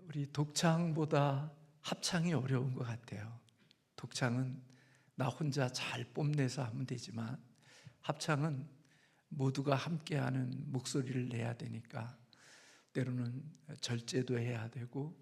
우리 독창보다 합창이 어려운 것 같아요. 독창은 나 혼자 잘 뽐내서 하면 되지만 합창은 모두가 함께하는 목소리를 내야 되니까 때로는 절제도 해야 되고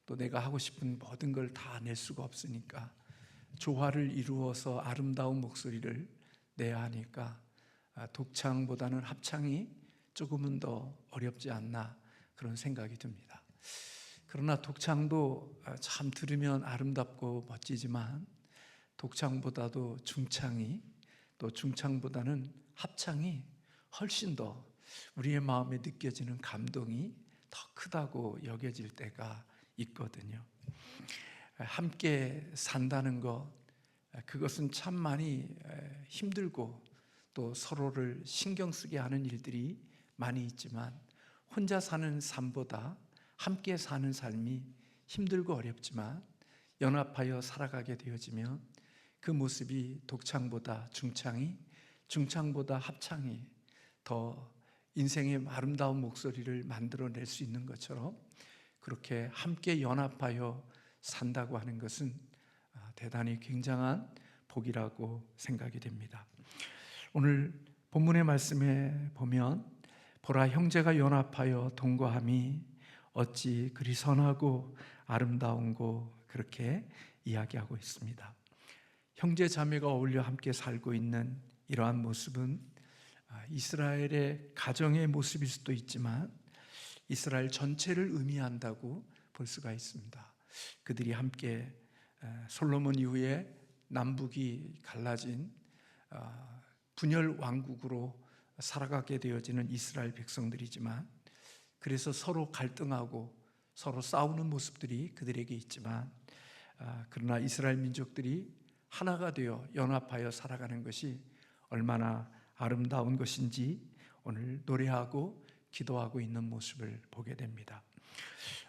또 내가 하고 싶은 모든 걸 다 낼 수가 없으니까 조화를 이루어서 아름다운 목소리를 내야 하니까 독창보다는 합창이 조금은 더 어렵지 않나 그런 생각이 듭니다. 그러나 독창도 참 들으면 아름답고 멋지지만 독창보다도 중창이 또 중창보다는 합창이 훨씬 더 우리의 마음에 느껴지는 감동이 더 크다고 여겨질 때가 있거든요. 함께 산다는 것, 그것은 참 많이 힘들고 또 서로를 신경 쓰게 하는 일들이 많이 있지만 혼자 사는 삶보다 함께 사는 삶이 힘들고 어렵지만 연합하여 살아가게 되어지면 그 모습이 독창보다 중창이, 중창보다 합창이 더 인생의 아름다운 목소리를 만들어낼 수 있는 것처럼 그렇게 함께 연합하여 산다고 하는 것은 대단히 굉장한 복이라고 생각이 됩니다. 오늘 본문의 말씀에 보면 보라 형제가 연합하여 동거함이 어찌 그리 선하고 아름다운고 그렇게 이야기하고 있습니다. 형제 자매가 어울려 함께 살고 있는 이러한 모습은 이스라엘의 가정의 모습일 수도 있지만 이스라엘 전체를 의미한다고 볼 수가 있습니다. 그들이 함께 솔로몬 이후에 남북이 갈라진 분열 왕국으로 살아가게 되어지는 이스라엘 백성들이지만 그래서 서로 갈등하고 서로 싸우는 모습들이 그들에게 있지만 그러나 이스라엘 민족들이 하나가 되어 연합하여 살아가는 것이 얼마나 아름다운 것인지 오늘 노래하고 기도하고 있는 모습을 보게 됩니다.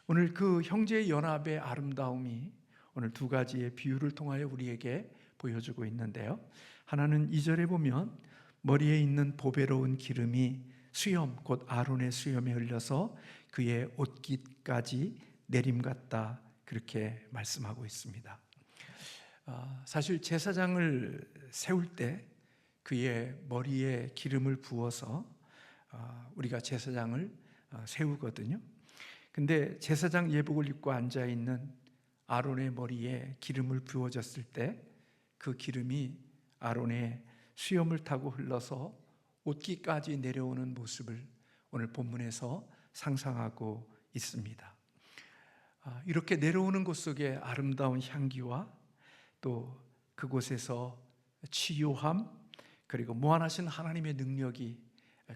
오늘 그 형제의 연합의 아름다움이 오늘 두 가지의 비유를 통하여 우리에게 보여주고 있는데요. 하나는 2절에 보면 머리에 있는 보배로운 기름이 수염 곧 아론의 수염에 흘려서 그의 옷깃까지 내림 같다 그렇게 말씀하고 있습니다. 사실 제사장을 세울 때 그의 머리에 기름을 부어서 우리가 제사장을 세우거든요. 근데 제사장 예복을 입고 앉아있는 아론의 머리에 기름을 부어졌을 때 그 기름이 아론의 수염을 타고 흘러서 옷깃까지 내려오는 모습을 오늘 본문에서 상상하고 있습니다. 이렇게 내려오는 곳 속에 아름다운 향기와 또 그곳에서 치유함 그리고 무한하신 하나님의 능력이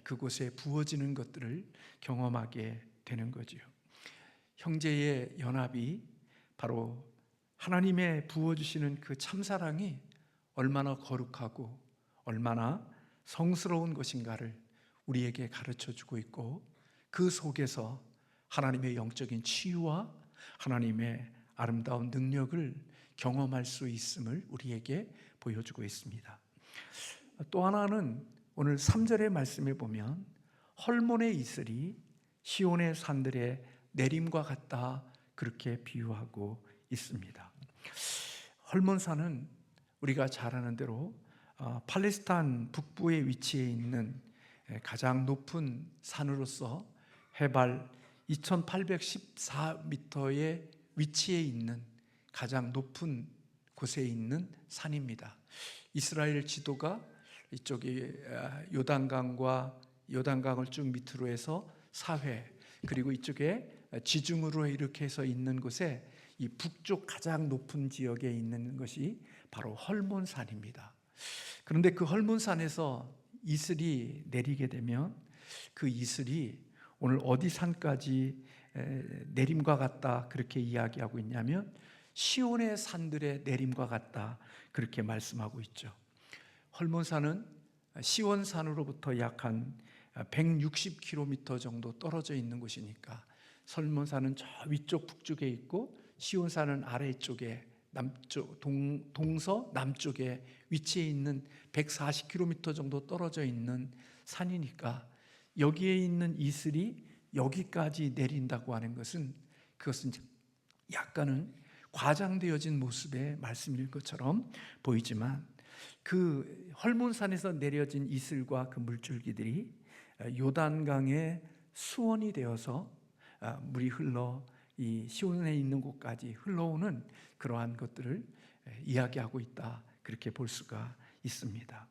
그곳에 부어지는 것들을 경험하게 되는 거지요. 형제의 연합이 바로 하나님의 부어주시는 그 참사랑이 얼마나 거룩하고 얼마나 성스러운 것인가를 우리에게 가르쳐주고 있고 그 속에서 하나님의 영적인 치유와 하나님의 아름다운 능력을 경험할 수 있음을 우리에게 보여주고 있습니다. 또 하나는 오늘 3절의 말씀에 보면 헐몬의 이슬이 시온의 산들의 내림과 같다 그렇게 비유하고 있습니다. 헐몬산은 우리가 잘 아는 대로 팔레스타인 북부에 위치해 있는 가장 높은 산으로서 해발 2814m에 위치해 있는 가장 높은 곳에 있는 산입니다. 이스라엘 지도가 이쪽이 요단강과 요단강을 쭉 밑으로 해서 사회 그리고 이쪽에 지중으로 이렇게 해서 있는 곳에 이 북쪽 가장 높은 지역에 있는 것이 바로 헐몬산입니다. 그런데 그 헐몬산에서 이슬이 내리게 되면 그 이슬이 오늘 어디 산까지 내림과 같다 그렇게 이야기하고 있냐면 시온의 산들의 내림과 같다 그렇게 말씀하고 있죠. 헐몬산은 시온산으로부터 약 한 160km 정도 떨어져 있는 곳이니까 헐몬산은 저 위쪽 북쪽에 있고 시온산은 아래쪽에 남쪽 동서 남쪽에 위치해 있는 140km 정도 떨어져 있는 산이니까 여기에 있는 이슬이 여기까지 내린다고 하는 것은 그것은 약간은 과장되어진 모습의 말씀일 것처럼 보이지만 그 헐몬산에서 내려진 이슬과 그 물줄기들이 요단강의 수원이 되어서 물이 흘러 이 시온에 있는 곳까지 흘러오는 그러한 것들을 이야기하고 있다, 그렇게 볼 수가 있습니다.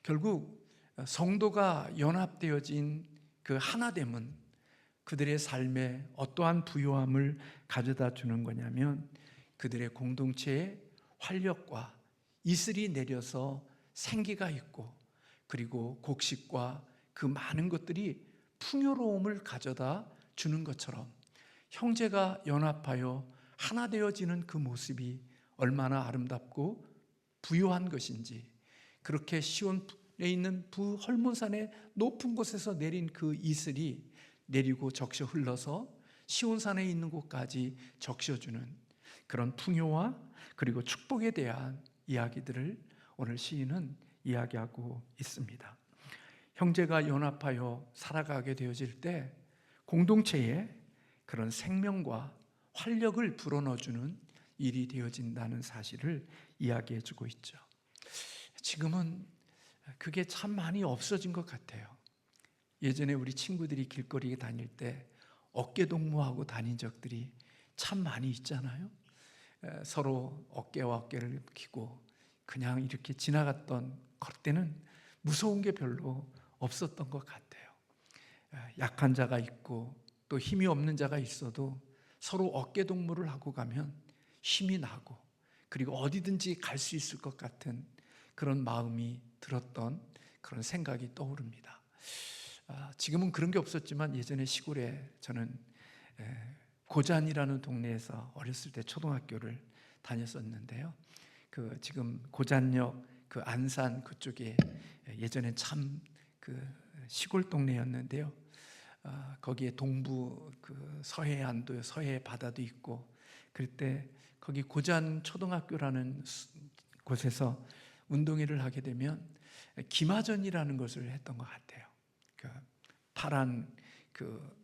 결국 성도가 연합되어진 그 하나됨은 그들의 삶에 어떠한 부요함을 가져다 주는 거냐면 그들의 공동체의 활력과 이슬이 내려서 생기가 있고, 그리고 곡식과 그 많은 것들이 풍요로움을 가져다 주는 것처럼 형제가 연합하여 하나 되어지는 그 모습이 얼마나 아름답고 부요한 것인지, 그렇게 시온에 있는 부헐몬산의 높은 곳에서 내린 그 이슬이 내리고 적셔 흘러서 시온산에 있는 곳까지 적셔주는 그런 풍요와 그리고 축복에 대한 이야기들을 오늘 시인은 이야기하고 있습니다. 형제가 연합하여 살아가게 되어질 때 공동체에 그런 생명과 활력을 불어넣어주는 일이 되어진다는 사실을 이야기해 주고 있죠. 지금은 그게 참 많이 없어진 것 같아요. 예전에 우리 친구들이 길거리에 다닐 때 어깨동무하고 다닌 적들이 참 많이 있잖아요. 서로 어깨와 어깨를 끼고 그냥 이렇게 지나갔던 그때는 무서운 게 별로 없었던 것 같아요. 약한 자가 있고 또 힘이 없는 자가 있어도 서로 어깨동무를 하고 가면 힘이 나고, 그리고 어디든지 갈 수 있을 것 같은 그런 마음이 들었던 그런 생각이 떠오릅니다. 지금은 그런 게 없었지만 예전에 시골에 저는 고잔이라는 동네에서 어렸을 때 초등학교를 다녔었는데요. 그 지금 고잔역 그 안산 그쪽에 예전엔 참 그 시골 동네였는데요. 거기에 동부 그 서해안도 서해 바다도 있고, 그럴 때 거기 고잔 초등학교라는 곳에서 운동회를 하게 되면 기마전이라는 것을 했던 것 같아요. 그 파란 그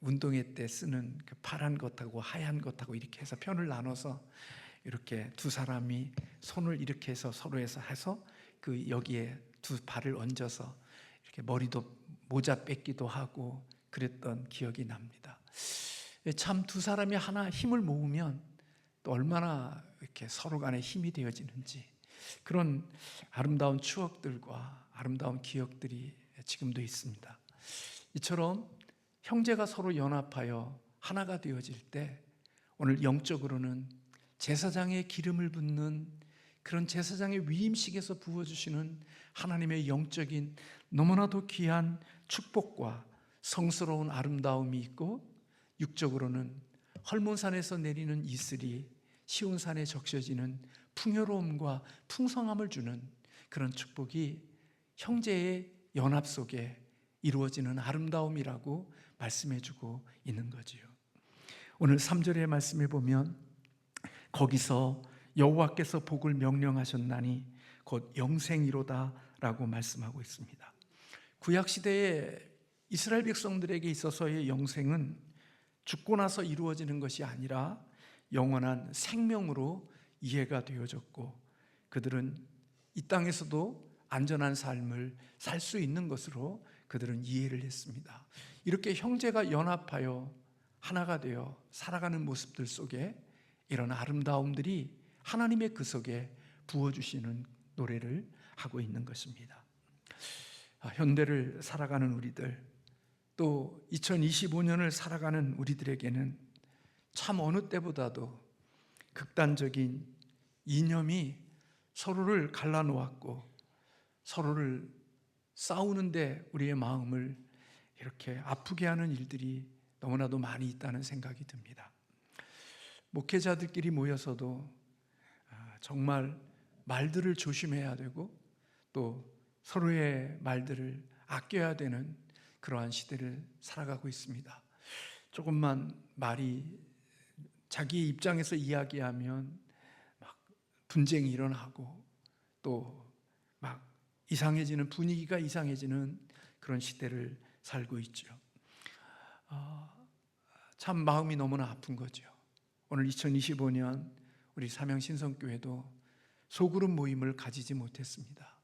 운동회 때 쓰는 그 파란 것하고 하얀 것하고 이렇게 해서 편을 나눠서 이렇게 두 사람이 손을 이렇게 해서 서로에서 해서 그 여기에 두 발을 얹어서 이렇게 머리도 모자 뺏기도 하고 그랬던 기억이 납니다. 참 두 사람이 하나 힘을 모으면 또 얼마나 이렇게 서로 간에 힘이 되어지는지, 그런 아름다운 추억들과 아름다운 기억들이 지금도 있습니다. 이처럼 형제가 서로 연합하여 하나가 되어질 때 오늘 영적으로는 제사장의 기름을 붓는 그런 제사장의 위임식에서 부어주시는 하나님의 영적인 너무나도 귀한 축복과 성스러운 아름다움이 있고, 육적으로는 헐몬산에서 내리는 이슬이 시온산에 적셔지는 풍요로움과 풍성함을 주는 그런 축복이 형제의 연합 속에 이루어지는 아름다움이라고 말씀해주고 있는 거지요. 오늘 3절의 말씀에 보면 거기서 여호와께서 복을 명령하셨나니 곧 영생이로다 라고 말씀하고 있습니다. 구약시대에 이스라엘 백성들에게 있어서의 영생은 죽고 나서 이루어지는 것이 아니라 영원한 생명으로 이해가 되어졌고, 그들은 이 땅에서도 안전한 삶을 살 수 있는 것으로 그들은 이해를 했습니다. 이렇게 형제가 연합하여 하나가 되어 살아가는 모습들 속에 이런 아름다움들이 하나님의 그 속에 부어주시는 노래를 하고 있는 것입니다. 현대를 살아가는 우리들, 또 2025년을 살아가는 우리들에게는 참 어느 때보다도 극단적인 이념이 서로를 갈라놓았고 서로를 싸우는데 우리의 마음을 이렇게 아프게 하는 일들이 너무나도 많이 있다는 생각이 듭니다. 목회자들끼리 모여서도 정말 말들을 조심해야 되고 또 서로의 말들을 아껴야 되는 그러한 시대를 살아가고 있습니다. 조금만 말이 자기 입장에서 이야기하면 막 분쟁이 일어나고 또 막 이상해지는, 분위기가 이상해지는 그런 시대를 살고 있죠. 참 마음이 너무나 아픈 거죠. 오늘 2025년 우리 삼양신성교회도 소그룹 모임을 가지지 못했습니다.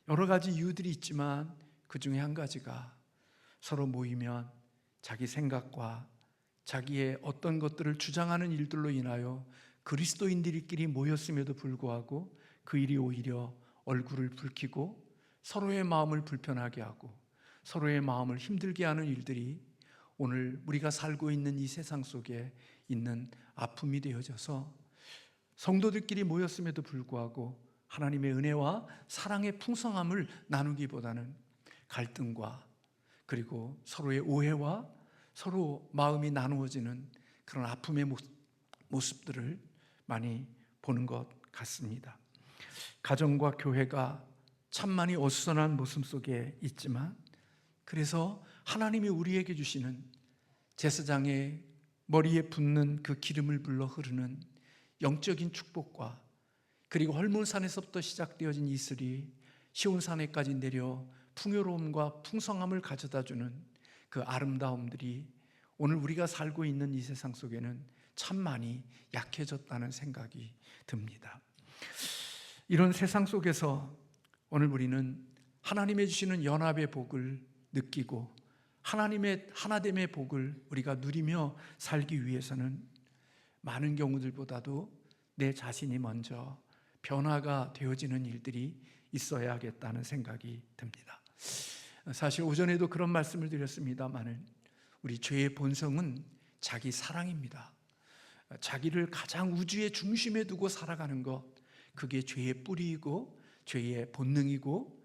여러 가지 이유들이 있지만 그 중에 한 가지가 서로 모이면 자기 생각과 자기의 어떤 것들을 주장하는 일들로 인하여 그리스도인들끼리 모였음에도 불구하고 그 일이 오히려 얼굴을 붉히고 서로의 마음을 불편하게 하고 서로의 마음을 힘들게 하는 일들이 오늘 우리가 살고 있는 이 세상 속에 있는 아픔이 되어져서 성도들끼리 모였음에도 불구하고 하나님의 은혜와 사랑의 풍성함을 나누기보다는 갈등과 그리고 서로의 오해와 서로 마음이 나누어지는 그런 아픔의 모습들을 많이 보는 것 같습니다. 가정과 교회가 참 많이 어수선한 모습 속에 있지만 그래서 하나님이 우리에게 주시는 제사장의 머리에 붓는 그 기름을 불러 흐르는 영적인 축복과 그리고 헐몬산에서부터 시작되어진 이슬이 시온산에까지 내려 풍요로움과 풍성함을 가져다주는 그 아름다움들이 오늘 우리가 살고 있는 이 세상 속에는 참 많이 약해졌다는 생각이 듭니다. 이런 세상 속에서 오늘 우리는 하나님의 주시는 연합의 복을 느끼고 하나님의 하나됨의 복을 우리가 누리며 살기 위해서는 많은 경우들보다도 내 자신이 먼저 변화가 되어지는 일들이 있어야겠다는 생각이 듭니다. 사실 오전에도 그런 말씀을 드렸습니다만 우리 죄의 본성은 자기 사랑입니다. 자기를 가장 우주의 중심에 두고 살아가는 것, 그게 죄의 뿌리이고 죄의 본능이고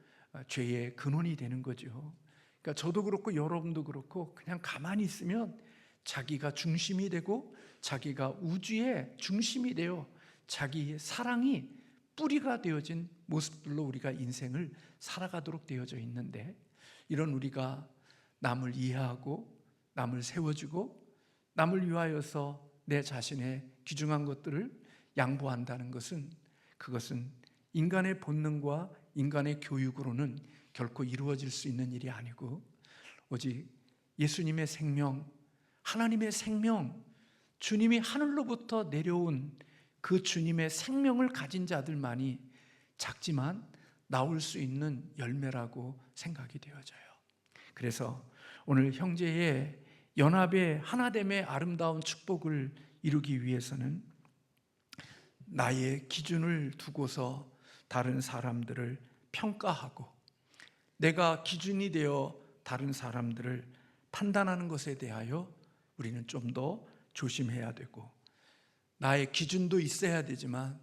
죄의 근원이 되는 거죠. 그러니까 저도 그렇고 여러분도 그렇고 그냥 가만히 있으면 자기가 중심이 되고 자기가 우주의 중심이 되어 자기의 사랑이 뿌리가 되어진 모습들로 우리가 인생을 살아가도록 되어져 있는데, 이런 우리가 남을 이해하고 남을 세워주고 남을 위하여서 내 자신의 귀중한 것들을 양보한다는 것은, 그것은 인간의 본능과 인간의 교육으로는 결코 이루어질 수 있는 일이 아니고 오직 예수님의 생명, 하나님의 생명, 주님이 하늘로부터 내려온 그 주님의 생명을 가진 자들만이 작지만 나올 수 있는 열매라고 생각이 되어져요. 그래서 오늘 형제의 연합의 하나됨의 아름다운 축복을 이루기 위해서는 나의 기준을 두고서 다른 사람들을 평가하고 내가 기준이 되어 다른 사람들을 판단하는 것에 대하여 우리는 좀 더 조심해야 되고, 나의 기준도 있어야 되지만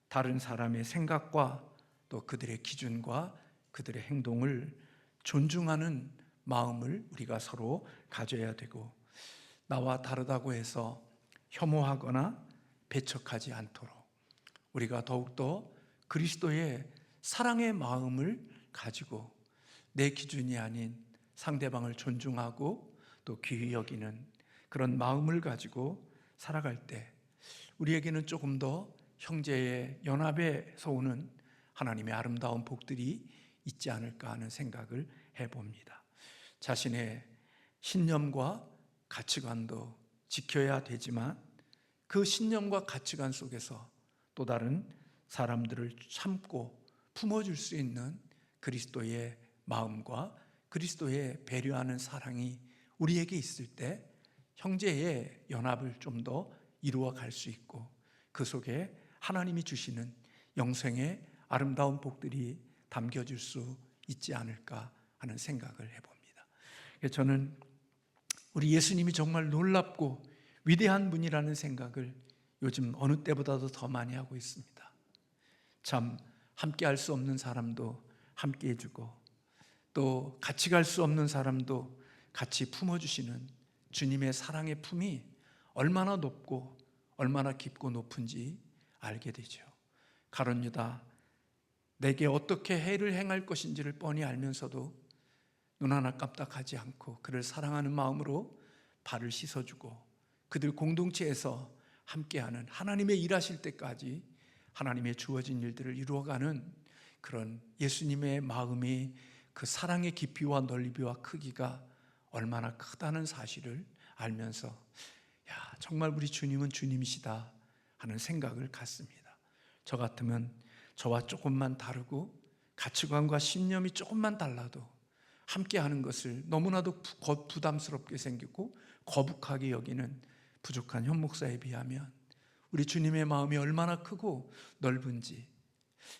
다른 사람의 생각과 또 그들의 기준과 그들의 행동을 존중하는 마음을 우리가 서로 가져야 되고, 나와 다르다고 해서 혐오하거나 배척하지 않도록 우리가 더욱더 그리스도의 사랑의 마음을 가지고 내 기준이 아닌 상대방을 존중하고 또 귀히 여기는 그런 마음을 가지고 살아갈 때 우리에게는 조금 더 형제의 연합에서 오는 하나님의 아름다운 복들이 있지 않을까 하는 생각을 해봅니다. 자신의 신념과 가치관도 지켜야 되지만 그 신념과 가치관 속에서 또 다른 사람들을 참고 품어줄 수 있는 그리스도의 마음과 그리스도의 배려하는 사랑이 우리에게 있을 때 형제의 연합을 좀 더 이루어 갈 수 있고 그 속에 하나님이 주시는 영생의 아름다운 복들이 담겨질 수 있지 않을까 하는 생각을 해봅니다. 저는 우리 예수님이 정말 놀랍고 위대한 분이라는 생각을 요즘 어느 때보다도 더 많이 하고 있습니다. 참 함께 할 수 없는 사람도 함께 해주고 또 같이 갈 수 없는 사람도 같이 품어주시는 주님의 사랑의 품이 얼마나 높고 얼마나 깊고 높은지 알게 되죠. 가룟 유다, 내게 어떻게 해를 행할 것인지를 뻔히 알면서도 눈 하나 깜빡하지 않고 그를 사랑하는 마음으로 발을 씻어주고 그들 공동체에서 함께하는, 하나님의 일하실 때까지 하나님의 주어진 일들을 이루어가는 그런 예수님의 마음이, 그 사랑의 깊이와 넓이와 크기가 얼마나 크다는 사실을 알면서 정말 우리 주님은 주님이시다 하는 생각을 갖습니다. 저 같으면 저와 조금만 다르고 가치관과 신념이 조금만 달라도 함께하는 것을 너무나도 부담스럽게 생기고 거북하게 여기는 부족한 현 목사에 비하면 우리 주님의 마음이 얼마나 크고 넓은지,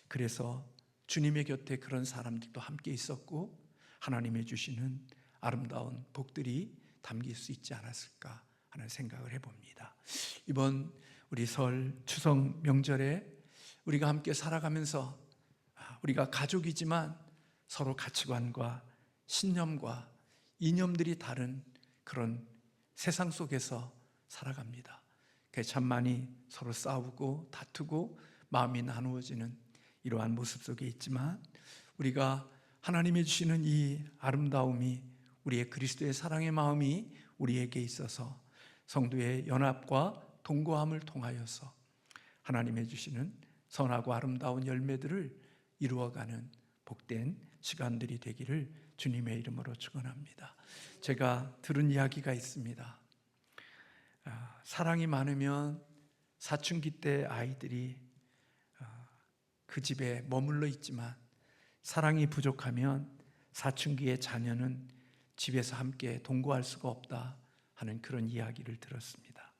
그래서 주님의 곁에 그런 사람들도 함께 있었고 하나님의 주시는 아름다운 복들이 담길 수 있지 않았을까 하는 생각을 해봅니다. 이번 우리 설 추석 명절에 우리가 함께 살아가면서 우리가 가족이지만 서로 가치관과 신념과 이념들이 다른 그런 세상 속에서 살아갑니다. 참 많이 서로 싸우고 다투고 마음이 나누어지는 이러한 모습 속에 있지만 우리가 하나님이 주시는 이 아름다움이, 우리의 그리스도의 사랑의 마음이 우리에게 있어서 성도의 연합과 동거함을 통하여서 하나님의 주시는 선하고 아름다운 열매들을 이루어가는 복된 시간들이 되기를 주님의 이름으로 축원합니다. 제가 들은 이야기가 있습니다. 사랑이 많으면 사춘기 때 아이들이 그 집에 머물러 있지만 사랑이 부족하면 사춘기의 자녀는 집에서 함께 동거할 수가 없다 하는 그런 이야기를 들었습니다.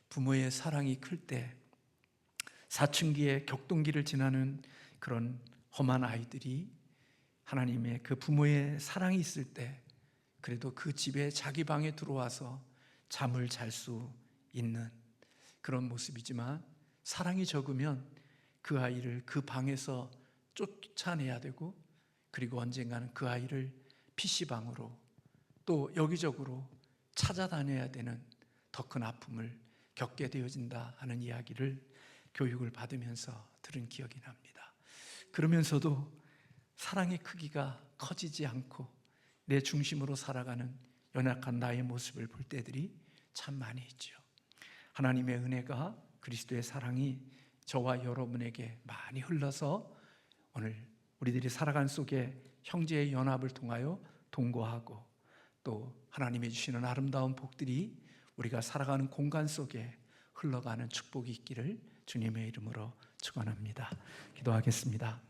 부모의 사랑이 클 때 사춘기의 격동기를 지나는 그런 험한 아이들이 하나님의 그 부모의 사랑이 있을 때 그래도 그 집에 자기 방에 들어와서 잠을 잘 수 있는 그런 모습이지만, 사랑이 적으면 그 아이를 그 방에서 쫓아내야 되고, 그리고 언젠가는 그 아이를 PC방으로 또 여기저기로 찾아다녀야 되는 더 큰 아픔을 겪게 되어진다 하는 이야기를 교육을 받으면서 들은 기억이 납니다. 그러면서도 사랑의 크기가 커지지 않고 내 중심으로 살아가는 연약한 나의 모습을 볼 때들이 참 많이 있죠. 하나님의 은혜가, 그리스도의 사랑이 저와 여러분에게 많이 흘러서 오늘 우리들이 살아간 속에 형제의 연합을 통하여 동거하고 또 하나님이 주시는 아름다운 복들이 우리가 살아가는 공간 속에 흘러가는 축복이 있기를 주님의 이름으로 축원합니다. 기도하겠습니다.